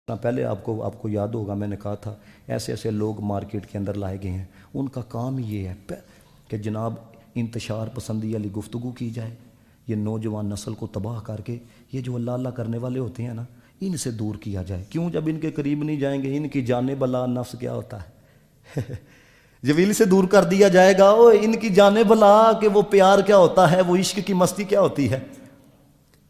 پہلے آپ کو یاد ہوگا میں نے کہا تھا ایسے ایسے لوگ مارکیٹ کے اندر لائے گئے ہیں، ان کا کام یہ ہے کہ جناب انتشار پسندی والی گفتگو کی جائے، یہ نوجوان نسل کو تباہ کر کے یہ جو اللہ اللہ کرنے والے ہوتے ہیں نا ان سے دور کیا جائے۔ کیوں؟ جب ان کے قریب نہیں جائیں گے ان کی جان بلا نفس کیا ہوتا ہے جب ان سے دور کر دیا جائے گا ان کی جان بلا کہ وہ پیار کیا ہوتا ہے، وہ عشق کی مستی کیا ہوتی ہے،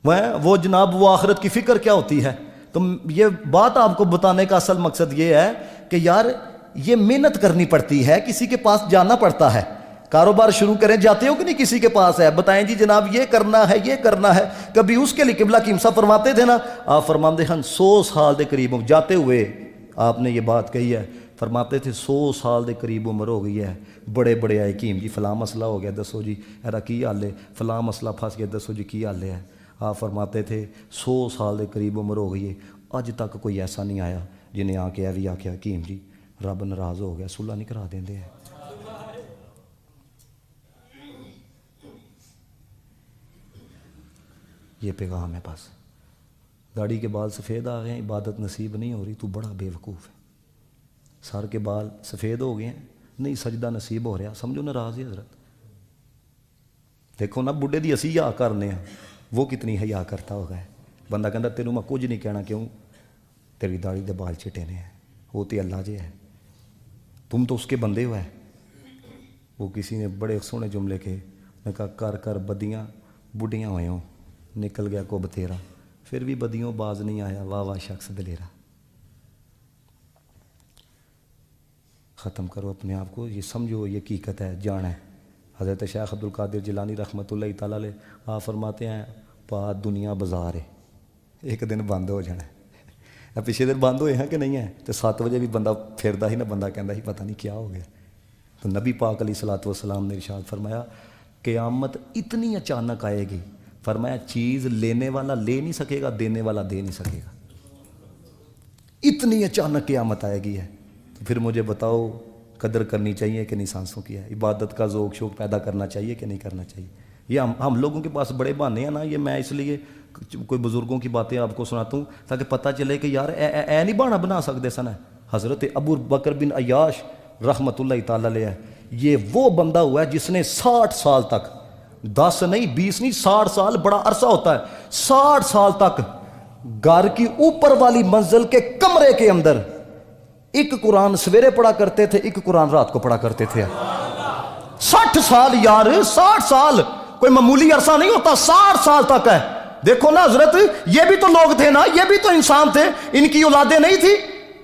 وہ جناب وہ آخرت کی فکر کیا ہوتی ہے۔ تو یہ بات آپ کو بتانے کا اصل مقصد یہ ہے کہ یار یہ محنت کرنی پڑتی ہے، کسی کے پاس جانا پڑتا ہے۔ کاروبار شروع کریں جاتے ہو کہ نہیں کسی کے پاس ہے، بتائیں جی جناب یہ کرنا ہے یہ کرنا ہے، کبھی اس کے لیے قبلہ کی امسا فرماتے تھے نا، آپ فرماندے ہیں 100 سال دے قریب جاتے ہوئے آپ نے یہ بات کہی ہے، فرماتے تھے 100 سال دے قریب عمر ہو گئی ہے، بڑے بڑے آئے حکیم جی فلاں مسئلہ ہو گیا دسو جی ایرا کی حال ہے، فلاں مسئلہ پھنس گیا دسو جی کی حال ہے۔ آپ فرماتے تھے 100 سال دے قریب عمر ہو گئی ہے، اج تک کوئی ایسا نہیں آیا جنہیں آ کے بھی آخیا حکیم جی رب ناراض ہو گیا صلح نہیں کرا دیں دے ہیں۔ یہ پیغام ہے بس، داڑھی کے بال سفید آ گئے ہیں، عبادت نصیب نہیں ہو رہی، تو بڑا بے وقوف ہے۔ سر کے بال سفید ہو گئے ہیں، نہیں سجدہ نصیب ہو رہا، سمجھو ناراض ہے حضرت۔ دیکھو نا بڈھے دی اسی حیا کرنے ہیں، وہ کتنی حیا کرتا ہوگا ہے۔ بندہ کہندا تینوں میں کچھ نہیں کہنا، کیوں؟ تیری داڑھی دے بال چٹے نے ہیں، وہ تے اللہ جے ہے، تم تو اس کے بندے ہو ہے۔ وہ کسی نے بڑے سونے جملے کے میں کہا کر کر بدیاں بڈھیاں ہوئے ہوں، نکل گیا کو بتیرا، پھر بھی بدیوں باز نہیں آیا، واہ واہ شخص دلیرا۔ ختم کرو اپنے آپ کو، یہ سمجھو یہ حقیقت ہے، جان ہے۔ حضرت شیخ عبد القادر جیلانی رحمۃ اللہ تعالیٰ علیہ آپ فرماتے ہیں بات دنیا بازار ہے، ایک دن بند ہو جانا ہے۔ پچھلے دن بند ہوئے ہیں کہ نہیں ہیں؟ تو 7 بجے بھی بندہ پھردا ہی نہ، بندہ کہندا ہی پتہ نہیں کیا ہو گیا۔ تو نبی پاک علیہ الصلوۃ والسلام نے ارشاد فرمایا قیامت اتنی اچانک آئے گی، فرمایا چیز لینے والا لے نہیں سکے گا، دینے والا دے نہیں سکے گا، اتنی اچانک قیامت آئے گی ہے۔ تو پھر مجھے بتاؤ قدر کرنی چاہیے کہ نہیں سانسوں کی ہے؟ عبادت کا ذوق شوق پیدا کرنا چاہیے کہ نہیں کرنا چاہیے؟ یہ ہم لوگوں کے پاس بڑے بہانے ہیں نا، یہ میں اس لیے کوئی بزرگوں کی باتیں آپ کو سناتا ہوں تاکہ پتہ چلے کہ یار اے نہیں بہانا بنا سکتے سن۔ حضرت ابو بکر بن عیاش رحمۃ اللہ تعالیٰ علیہ یہ وہ بندہ ہوا ہے جس نے 60 سال تک، 10 نہیں 20 نہیں 60 سال بڑا عرصہ ہوتا ہے، 60 سال تک گھر کی اوپر والی منزل کے کمرے کے اندر ایک قرآن سویرے پڑھا کرتے تھے، ایک قرآن رات کو پڑھا کرتے تھے۔ 60 سال یار، 60 سال کوئی معمولی عرصہ نہیں ہوتا، 60 سال تک ہے۔ دیکھو نا حضرت یہ بھی تو لوگ تھے نا، یہ بھی تو انسان تھے، ان کی اولادیں نہیں تھی،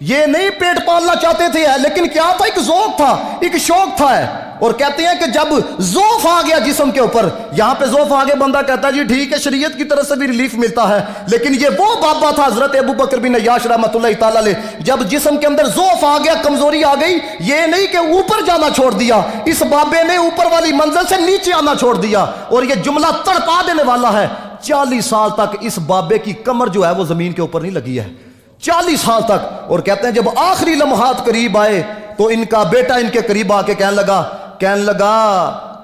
یہ نہیں پیٹ پالنا چاہتے تھے، لیکن کیا تھا؟ ایک ذوق تھا، ایک شوق تھا ہے۔ اور کہتے ہیں کہ جب ذوف آ گیا جسم کے اوپر، یہاں پہ ذوف آ گیا، بندہ کہتا ہے جی ٹھیک ہے شریعت کی طرف سے بھی ریلیف ملتا ہے، لیکن یہ وہ بابا تھا حضرت ابو بکر بن عیاش رحمۃ اللہ تعالیٰ علیہ، جب جسم کے اندر ذوف آ گیا، کمزوری آ گئی، یہ نہیں کہ اوپر جانا چھوڑ دیا، اس بابے نے اوپر والی منزل سے نیچے آنا چھوڑ دیا۔ اور یہ جملہ تڑپا دینے والا ہے، 40 سال تک اس بابے کی کمر جو ہے وہ زمین کے اوپر نہیں لگی ہے، 40 سال تک۔ اور کہتے ہیں جب آخری لمحات قریب آئے تو ان کا بیٹا ان کے قریب آ کے کہنے لگا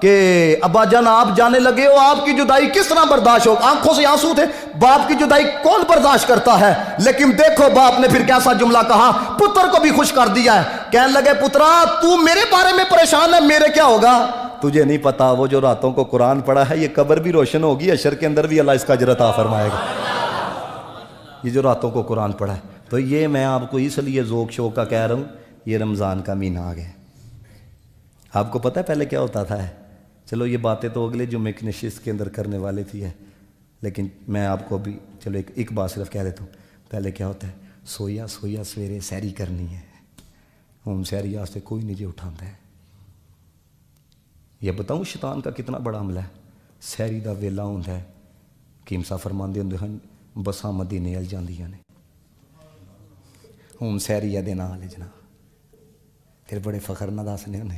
کہ ابا جان آپ جانے لگے ہو، آپ کی جدائی کس طرح برداشت ہو؟ آنکھوں سے آنسو تھے، باپ کی جدائی کون برداشت کرتا ہے؟ لیکن دیکھو باپ نے پھر کیسا جملہ کہا، پتر کو بھی خوش کر دیا ہے۔ کہنے لگے پترا تو میرے بارے میں پریشان ہے، میرے کیا ہوگا؟ تجھے نہیں پتا وہ جو راتوں کو قرآن پڑھا ہے یہ قبر بھی روشن ہوگی، حشر کے اندر بھی اللہ اس کا اجر عطا فرمائے گا۔ یہ جو راتوں کو قرآن پڑھا ہے، تو یہ میں آپ کو اس لیے ذوق شوق کا کہہ رہا ہوں، یہ رمضان کا مہینہ آ گیا۔ آپ کو پتہ ہے پہلے کیا ہوتا تھا؟ چلو یہ باتیں تو اگلے جمعے کی نشست کے اندر کرنے والے تھی ہے، لیکن میں آپ کو بھی چلو ایک بات صرف کہہ دیتا ہوں۔ پہلے کیا ہوتا ہے؟ سویا سویرے سیری کرنی ہے، ہم سیری واسطے کوئی نہیں جی اٹھاتا ہے۔ یہ بتاؤں شیطان کا کتنا بڑا عملہ ہے۔ سیری دا ویلا ہوتا ہے، حکیم صاحب فرماندے ہوندے ہیں بساں مدینے ال جاندیاں نے، ہم سیری دے نال جناب، پھر بڑے فخر نہ دسنے ہونے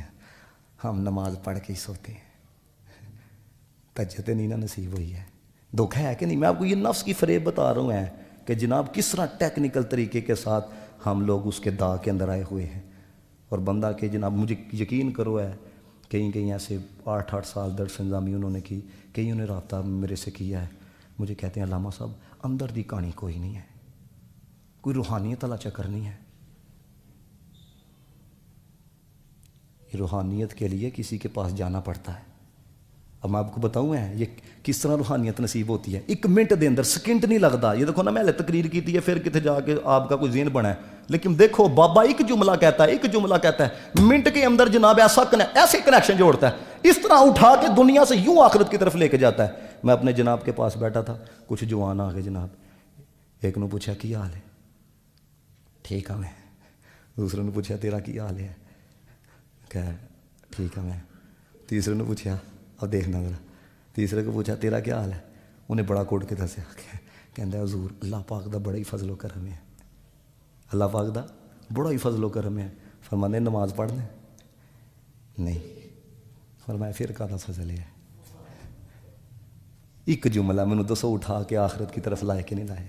ہم نماز پڑھ کے ہی سوتے ہیں، تہجد نہیں نہ نصیب ہوئی ہے۔ دکھ ہے کہ نہیں؟ میں آپ کو یہ نفس کی فریب بتا رہا ہوں کہ جناب کس طرح ٹیکنیکل طریقے کے ساتھ ہم لوگ اس کے داغ کے اندر آئے ہوئے ہیں۔ اور بندہ کہ جناب مجھے یقین کرو ہے کہیں ایسے 8 سال درس انظامی انہوں نے کی، کہیں انہیں رابطہ میرے سے کیا ہے، مجھے کہتے ہیں علامہ صاحب اندر دی کہانی کوئی نہیں ہے، کوئی روحانیت تلاچہ کرنی ہے. یہ روحانیت کے لیے کسی کے پاس جانا پڑتا ہے. اب میں آپ کو بتاؤں یہ کس طرح روحانیت نصیب ہوتی ہے. 1 منٹ دے اندر سیکنڈ نہیں لگتا. یہ دیکھو نا میں تقریر کی ہے پھر کتنے جا کے آپ کا کوئی ذہن بنا ہے, لیکن دیکھو بابا ایک جملہ کہتا ہے منٹ کے اندر جناب ایسے کنیکشن جوڑتا ہے, اس طرح اٹھا کے دنیا سے یوں آخرت کی طرف لے کے جاتا ہے. میں اپنے جناب کے پاس بیٹھا تھا, کچھ جوان آ گئے جناب. ایک نے پوچھا کی حال ہے, ٹھیک ہے میں. دوسرے نے پوچھا تیرا کی حال ہے, کہ ٹھیک ہے میں. تیسرے نے پوچھا, اب دیکھنا ذرا, تیسرے کو پوچھا تیرا کیا حال ہے. انہیں بڑا کوٹ کے دسیا, کہندا حضور اللہ پاک دا بڑا ہی فضل و کرم ہے, اللہ پاک دا بڑا ہی فضل و کرم ہے. فرمانے نماز پڑھنے نہیں, فرمایا پھر کا فضل ہے. ایک جملہ مینوں دسو اٹھا کے آخرت کی طرف لائے کہ نہیں لائے.